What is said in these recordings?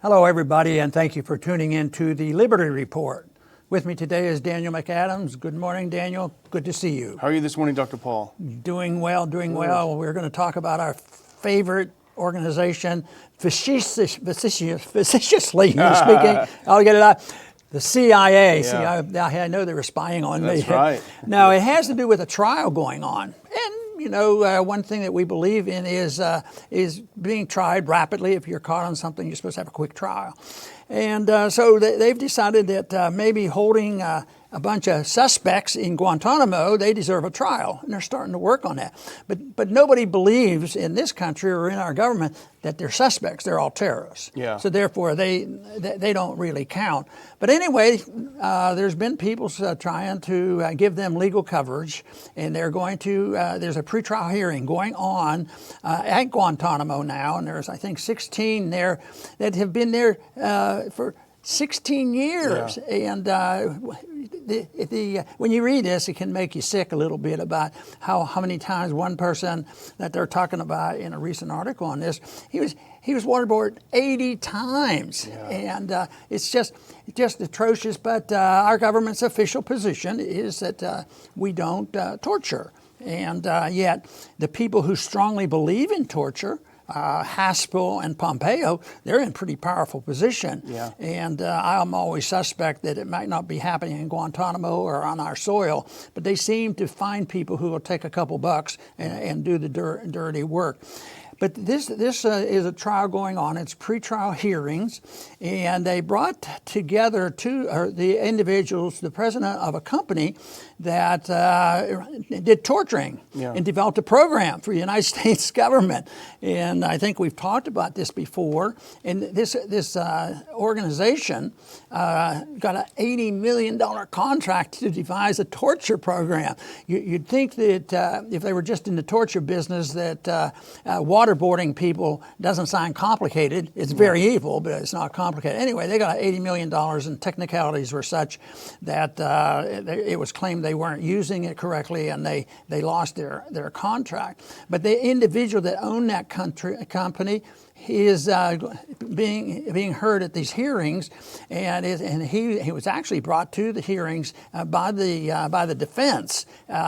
Hello, everybody, and thank you for tuning in to the Liberty Report. With me today is Daniel McAdams. Good morning, Daniel. Good to see you. How are you this morning, Dr. Paul? Doing well, doing well. We're going to talk about our favorite organization, facetiously speaking. I'll get it out. The CIA. Yeah. See, I know they were spying on me. That's right. Now, it has to do with a trial going on. And you know, one thing that we believe in is being tried rapidly. If you're caught on something, you're supposed to have a quick trial. And so they've decided that maybe holding a bunch of suspects in Guantanamo, they deserve a trial, and they're starting to work on that. But nobody believes in this country or in our government that they're suspects. They're all terrorists. Yeah. So therefore, they don't really count. But anyway, there's been people trying to give them legal coverage, and they're going to. There's a pretrial hearing going on at Guantanamo now, and there's I think 16 there that have been there for 16 years. Yeah. And when you read this, it can make you sick a little bit about how many times one person that they're talking about in a recent article on this, he was waterboarded 80 times. Yeah. And it's just atrocious. But our government's official position is that we don't torture. And yet the people who strongly believe in torture, Haspel and Pompeo, they're in pretty powerful position. Yeah. And I'm always suspect that it might not be happening in Guantanamo or on our soil, but they seem to find people who will take a couple bucks and do the dirty work. But this is a trial going on. It's pretrial hearings, and they brought together the individuals, the president of a company that did torturing and developed a program for the United States government. And I think we've talked about this before. And this organization got an $80 million contract to devise a torture program. You'd think that if they were just in the torture business, that waterboarding people doesn't sound complicated. It's very evil, but it's not complicated. Anyway, they got $80 million, and technicalities were such that it was claimed they weren't using it correctly, and they lost their contract. But the individual that owned that company is being heard at these hearings, and he was actually brought to the hearings by the defense,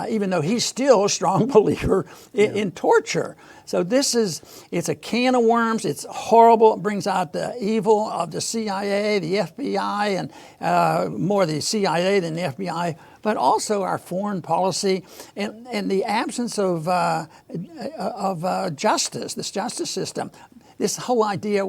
even though he's still a strong believer in torture. So it's a can of worms. It's horrible. It brings out the evil of the CIA, the FBI, and more the CIA than the FBI, but also our foreign policy and the absence of justice, this justice system. This whole idea,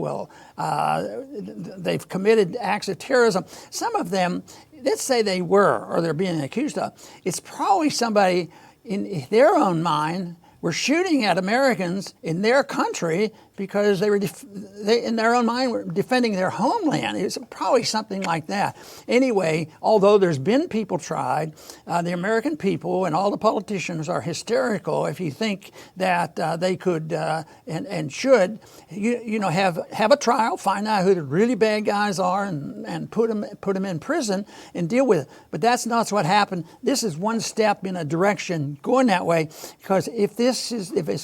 they've committed acts of terrorism. Some of them, let's say they were, or they're being accused of, it's probably somebody in their own mind were shooting at Americans in their country because they in their own mind were defending their homeland. It's probably something like that. Anyway, although there's been people tried, the American people and all the politicians are hysterical if you think that they could and should, have a trial, find out who the really bad guys are, and put them in prison and deal with it. But that's not what happened. This is one step in a direction going that way, because if this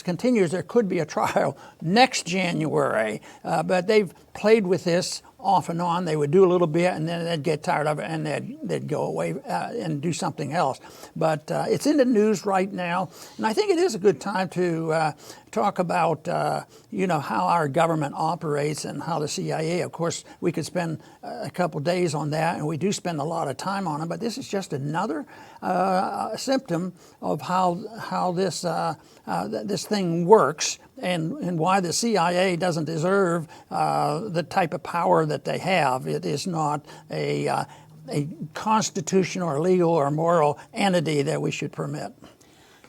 continues, there could be a trial next January, but they've played with this off and on. They would do a little bit, and then they'd get tired of it, and they'd go away and do something else. But it's in the news right now, and I think it is a good time to talk about how our government operates and how the CIA. Of course, we could spend a couple days on that, and we do spend a lot of time on it. But this is just another symptom of how this thing works, and why the CIA doesn't deserve the type of power that they have. It is not a constitutional or legal or moral entity that we should permit.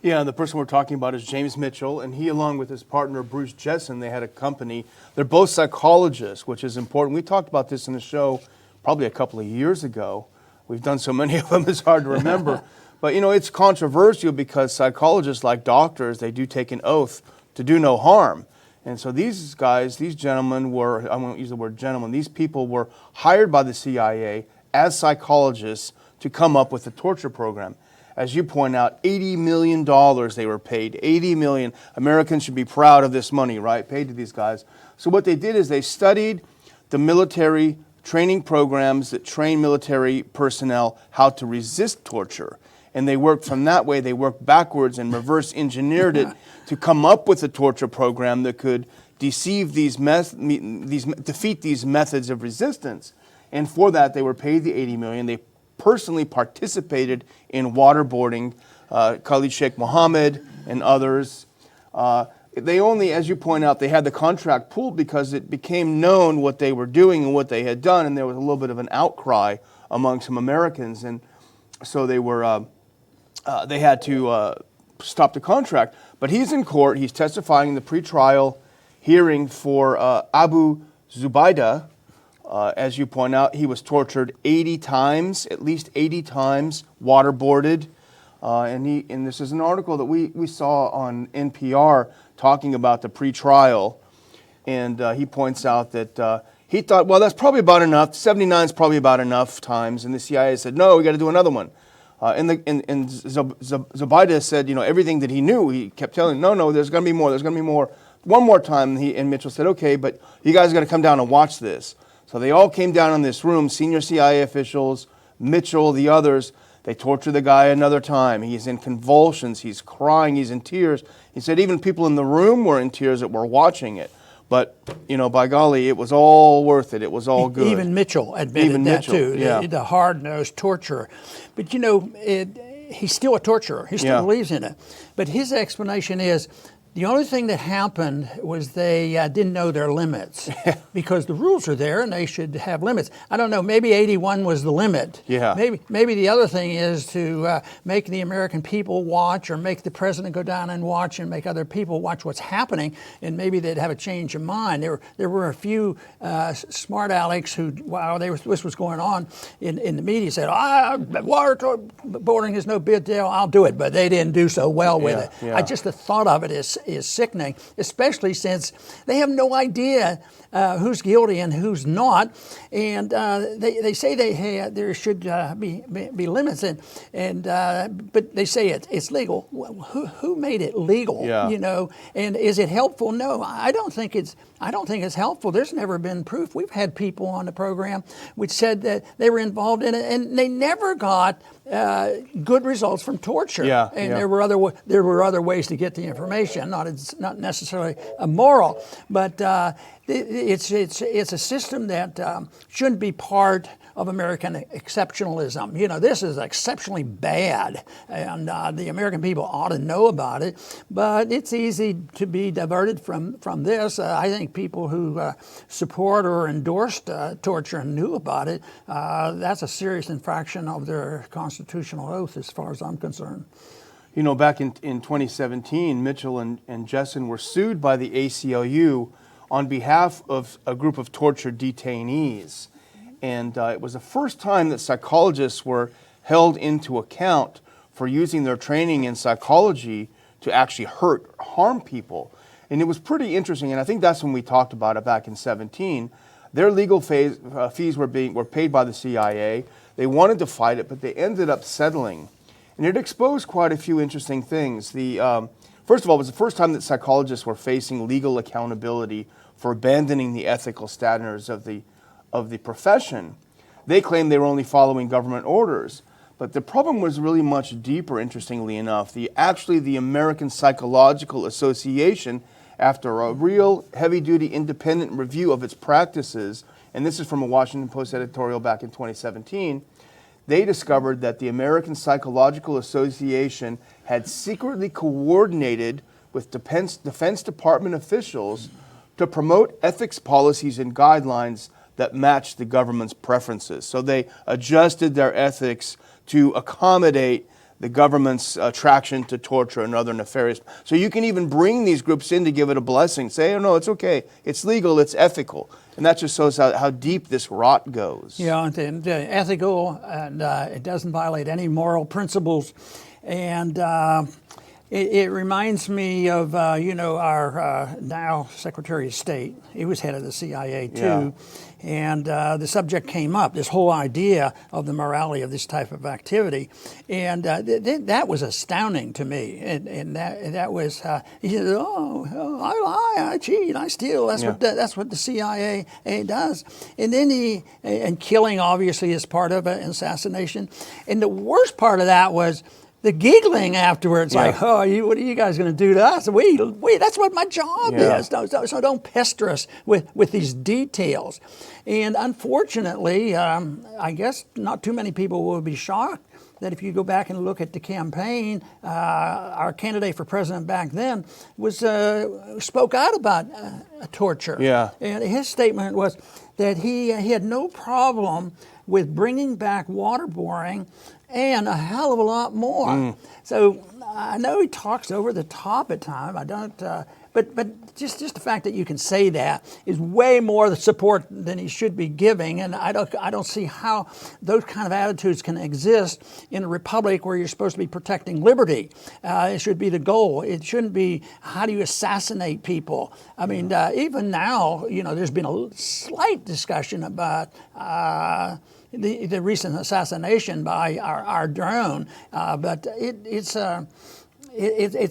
Yeah, the person we're talking about is James Mitchell, and he, along with his partner Bruce Jessen, they had a company. They're both psychologists, which is important. We talked about this in the show probably a couple of years ago. We've done so many of them, it's hard to remember. But, it's controversial because psychologists, like doctors, they do take an oath to do no harm. And so these gentlemen were, I won't use the word gentlemen, these people were hired by the CIA as psychologists to come up with a torture program. As you point out, $80 million they were paid. $80 million. Americans should be proud of this money, right? Paid to these guys. So what they did is they studied the military training programs that train military personnel how to resist torture. And they worked from that way. They worked backwards and reverse engineered it to come up with a torture program that could defeat these methods of resistance. And for that, they were paid the $80 million. They personally participated in waterboarding Khalid Sheikh Mohammed and others. They only, as you point out, they had the contract pulled because it became known what they were doing and what they had done, and there was a little bit of an outcry among some Americans, and so they were they had to stop the contract. But he's in court. He's testifying in the pretrial hearing for Abu Zubaydah. As you point out, he was tortured 80 times, at least 80 times, waterboarded. And this is an article that we saw on NPR talking about the pretrial. And he points out that he thought, well, that's probably about enough. 79 is probably about enough times. And the CIA said, no, we got to do another one. And Zubaydah said, everything that he knew, he kept telling, no, there's going to be more, there's going to be more. One more time, and Mitchell said, okay, but you guys got to come down and watch this. So they all came down in this room, senior CIA officials, Mitchell, the others. They torture the guy another time. He's in convulsions. He's crying. He's in tears. He said even people in the room were in tears that were watching it. But, by golly, it was all worth it. It was all good. Even Mitchell admitted that, too, yeah. the hard-nosed torturer. But, he's still a torturer. He still believes in it. But his explanation is, the only thing that happened was they didn't know their limits because the rules are there and they should have limits. I don't know, maybe 81 was the limit. Yeah. Maybe the other thing is to make the American people watch or make the president go down and watch and make other people watch what's happening, and maybe they'd have a change of mind. There were a few smart alecks who, while this was going on in the media, said, waterboarding is no big deal, I'll do it, but they didn't do so well with it. Yeah. Just the thought of it is sickening, especially since they have no idea who's guilty and who's not, and they say there should be limits, but they say it's legal. Who made it legal? Yeah. And is it helpful? No, I don't think it's helpful. There's never been proof. We've had people on the program which said that they were involved in it and they never got good results from torture. There were other ways to get the information. Not necessarily immoral, but it's a system that shouldn't be part of American exceptionalism. This is exceptionally bad, and the American people ought to know about it. But it's easy to be diverted from this. I think people who support or endorsed torture and knew about it, that's a serious infraction of their constitutional oath, as far as I'm concerned. Back in 2017, Mitchell and Jessen were sued by the ACLU on behalf of a group of tortured detainees. And it was the first time that psychologists were held into account for using their training in psychology to actually harm people. And it was pretty interesting, and I think that's when we talked about it back in 2017. Their legal fees were paid by the CIA. They wanted to fight it, but they ended up settling. And it exposed quite a few interesting things. First of all, it was the first time that psychologists were facing legal accountability for abandoning the ethical standards of the profession. They claimed they were only following government orders. But the problem was really much deeper, interestingly enough. The American Psychological Association, after a real heavy-duty independent review of its practices, and this is from a Washington Post editorial back in 2017, they discovered that the American Psychological Association had secretly coordinated with Defense Department officials to promote ethics policies and guidelines that matched the government's preferences. So they adjusted their ethics to accommodate the government's attraction to torture and other nefarious. So you can even bring these groups in to give it a blessing. Say, oh, no, it's okay. It's legal. It's ethical. And that just shows how deep this rot goes. Yeah, and ethical, and it doesn't violate any moral principles. And It reminds me of, our now Secretary of State. He was head of the CIA too. Yeah. And the subject came up, this whole idea of the morality of this type of activity. And that was astounding to me. And that was, he said, I lie, I cheat, I steal. That's what the CIA does. And then and killing obviously is part of an assassination. And the worst part of that was the giggling afterwards, like, what are you guys going to do to us? That's what my job is. So don't pester us with these details. And unfortunately, I guess not too many people will be shocked that if you go back and look at the campaign, our candidate for president back then spoke out about torture. Yeah. And his statement was that he had no problem with bringing back waterboarding and a hell of a lot more. So I know he talks over the top at times. I don't, but just the fact that you can say that is way more the support than he should be giving. And I don't see how those kind of attitudes can exist in a republic where you're supposed to be protecting liberty. It should be the goal. It shouldn't be how do you assassinate people. I mean, even now, there's been a slight discussion about the recent assassination by our drone, but it's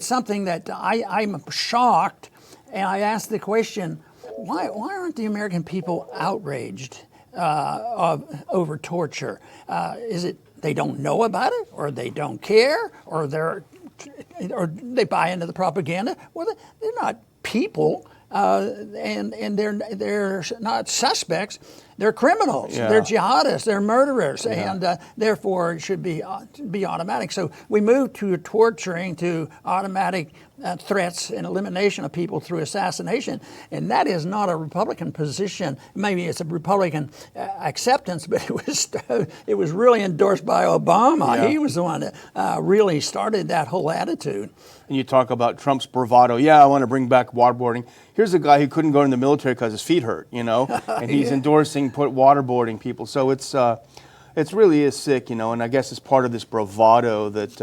something that I'm shocked, and I ask the question, why aren't the American people outraged over torture? Is it they don't know about it, or they don't care, or they buy into the propaganda? Well, they're not people. And they're not suspects. They're criminals. Yeah. They're jihadists. They're murderers, and therefore it should be automatic. So we moved to torturing to automatic threats and elimination of people through assassination, and that is not a Republican position. Maybe it's a Republican acceptance, but it was really endorsed by Obama. Yeah. He was the one that really started that whole attitude. And you talk about Trump's bravado. Yeah, I want to bring back waterboarding. Here's a guy who couldn't go in the military because his feet hurt, and he's endorsing waterboarding people. So it's really is sick, and I guess it's part of this bravado that,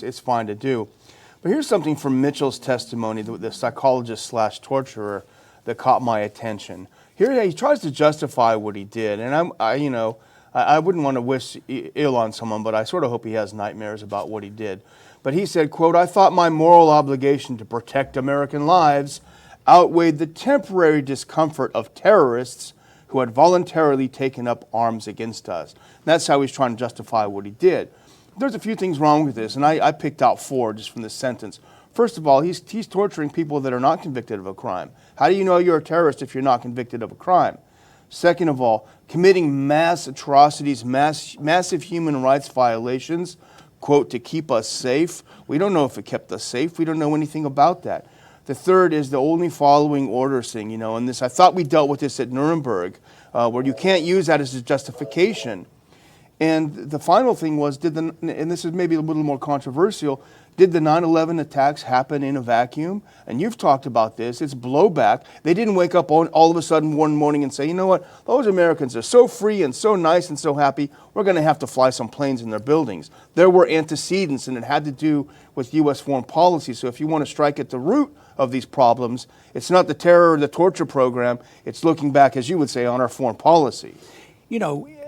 it's fine to do. But here's something from Mitchell's testimony, the psychologist/torturer, that caught my attention. Here he tries to justify what he did, and I wouldn't want to wish ill on someone, but I sort of hope he has nightmares about what he did. But he said, quote, "I thought my moral obligation to protect American lives outweighed the temporary discomfort of terrorists who had voluntarily taken up arms against us." And that's how he's trying to justify what he did. There's a few things wrong with this, and I picked out 4 just from this sentence. First of all, he's torturing people that are not convicted of a crime. How do you know you're a terrorist if you're not convicted of a crime? Second of all, committing mass atrocities, massive human rights violations, quote, to keep us safe. We don't know if it kept us safe. We don't know anything about that. The third is the only following orders thing, and this, I thought we dealt with this at Nuremberg, where you can't use that as a justification. And the final thing was, and this is maybe a little more controversial, did the 9/11 attacks happen in a vacuum? And you've talked about this, it's blowback. They didn't wake up all of a sudden one morning and say, you know what, those Americans are so free and so nice and so happy, we're going to have to fly some planes in their buildings. There were antecedents, and it had to do with U.S. foreign policy. So if you want to strike at the root of these problems, it's not the terror or the torture program, it's looking back, as you would say, on our foreign policy.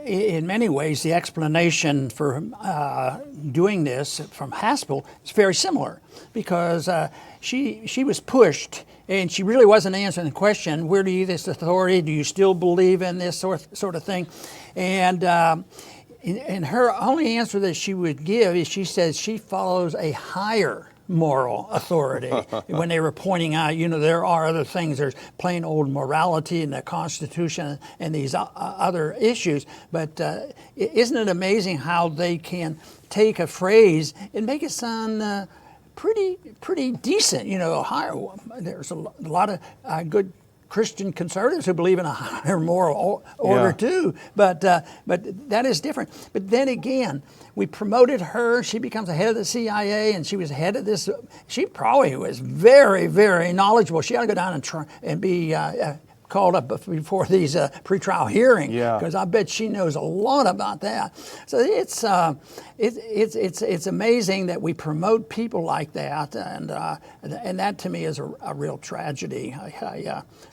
In many ways, the explanation for doing this from Haspel is very similar, because she was pushed, and she really wasn't answering the question, where do you this authority? Do you still believe in this sort of thing? And her only answer that she would give is she says she follows a higher moral authority. When they were pointing out, there are other things. There's plain old morality in the Constitution and these other issues. But isn't it amazing how they can take a phrase and make it sound pretty decent? Higher. There's a lot of good Christian conservatives who believe in a higher moral order too, but that is different. But then again, we promoted her. She becomes the head of the CIA, and she was head of this. She probably was very, very knowledgeable. She ought to go down and be called up before these pretrial hearings, Yeah. because I bet she knows a lot about that. So it's amazing that we promote people like that, and that to me is a real tragedy.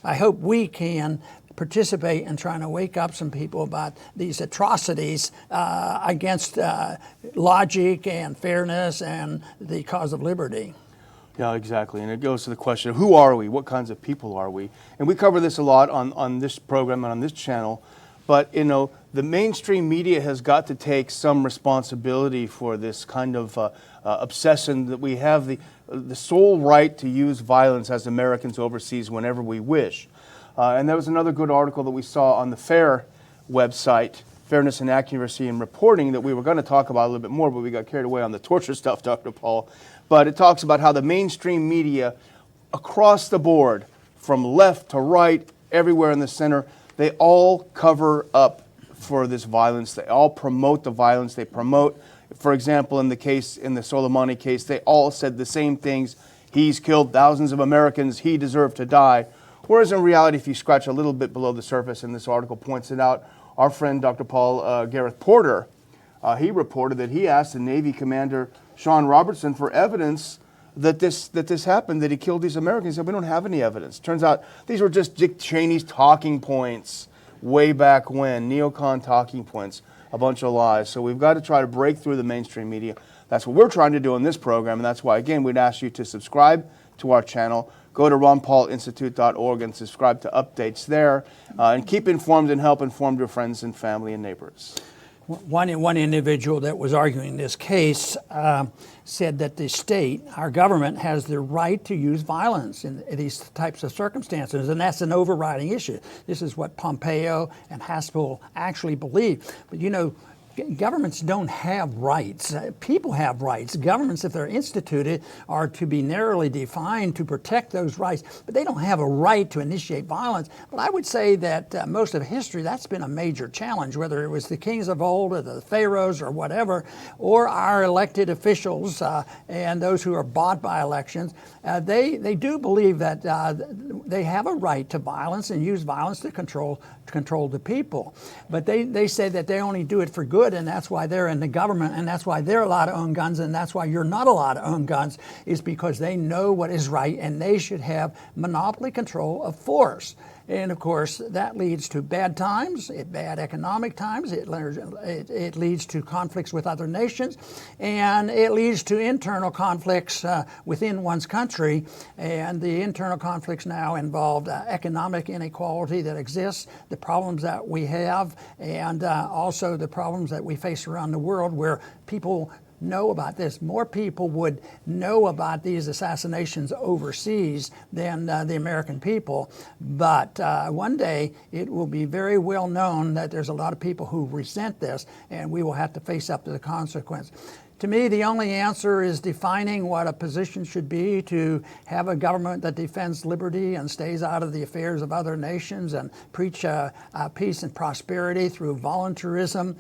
I hope we can participate in trying to wake up some people about these atrocities against logic and fairness and the cause of liberty. Yeah, exactly. And it goes to the question of who are we? What kinds of people are we? And we cover this a lot on this program and on this channel. But, the mainstream media has got to take some responsibility for this kind of obsession that we have the sole right to use violence as Americans overseas whenever we wish. And there was another good article that we saw on the FAIR website, Fairness and Accuracy in Reporting, that we were going to talk about a little bit more, but we got carried away on the torture stuff, Dr. Paul. But it talks about how the mainstream media across the board, from left to right, everywhere in the center, they all cover up for this violence. They all promote the violence. They promote, for example, in the Soleimani case, they all said the same things. He's killed thousands of Americans. He deserved to die. Whereas in reality, if you scratch a little bit below the surface, and this article points it out, our friend Dr. Paul Gareth Porter, he reported that he asked the Navy Commander Sean Robertson for evidence that this happened, that he killed these Americans. He said, we don't have any evidence. Turns out these were just Dick Cheney's talking points way back when, neocon talking points, a bunch of lies. So we've got to try to break through the mainstream media. That's what we're trying to do in this program, and that's why, again, we'd ask you to subscribe to our channel. Go to ronpaulinstitute.org and subscribe to updates there, and keep informed and help inform your friends and family and neighbors. One individual that was arguing this case said that the state, our government, has the right to use violence in these types of circumstances, and that's an overriding issue. This is what Pompeo and Haspel actually believe. But governments don't have rights. People have rights. Governments, if they're instituted, are to be narrowly defined to protect those rights, but they don't have a right to initiate violence. But I would say that most of history, that's been a major challenge, whether it was the kings of old or the pharaohs or whatever, or our elected officials and those who are bought by elections. They do believe that they have a right to violence and use violence to control the people. But they say that they only do it for good, and that's why they're in the government, and that's why they're allowed to own guns, and that's why you're not allowed to own guns, is because they know what is right, and they should have monopoly control of force. And of course, that leads to bad times, bad economic times, it leads to conflicts with other nations, and it leads to internal conflicts within one's country. And the internal conflicts now involve economic inequality that exists, the problems that we have, and also the problems that we face around the world where people know about this. More people would know about these assassinations overseas than the American people. But one day it will be very well known that there's a lot of people who resent this, and we will have to face up to the consequence. To me, the only answer is defining what a position should be to have a government that defends liberty and stays out of the affairs of other nations and preach peace and prosperity through voluntarism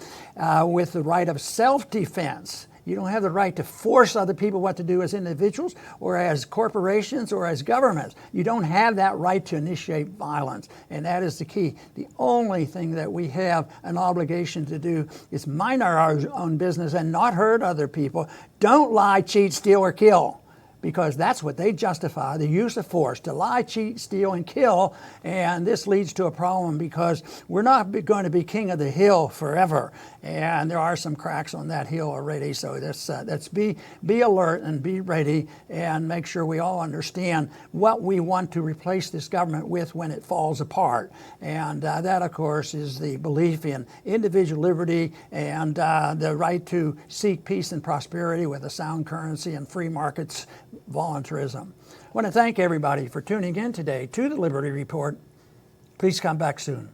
with the right of self-defense. You don't have the right to force other people what to do as individuals or as corporations or as governments. You don't have that right to initiate violence, and that is the key. The only thing that we have an obligation to do is mind our own business and not hurt other people. Don't lie, cheat, steal, or kill, because that's what they justify, the use of force, to lie, cheat, steal, and kill. And this leads to a problem because we're not going to be king of the hill forever. And there are some cracks on that hill already. So let's be alert and be ready and make sure we all understand what we want to replace this government with when it falls apart. And that, of course, is the belief in individual liberty and the right to seek peace and prosperity with a sound currency and free markets, voluntarism. I want to thank everybody for tuning in today to the Liberty Report. Please come back soon.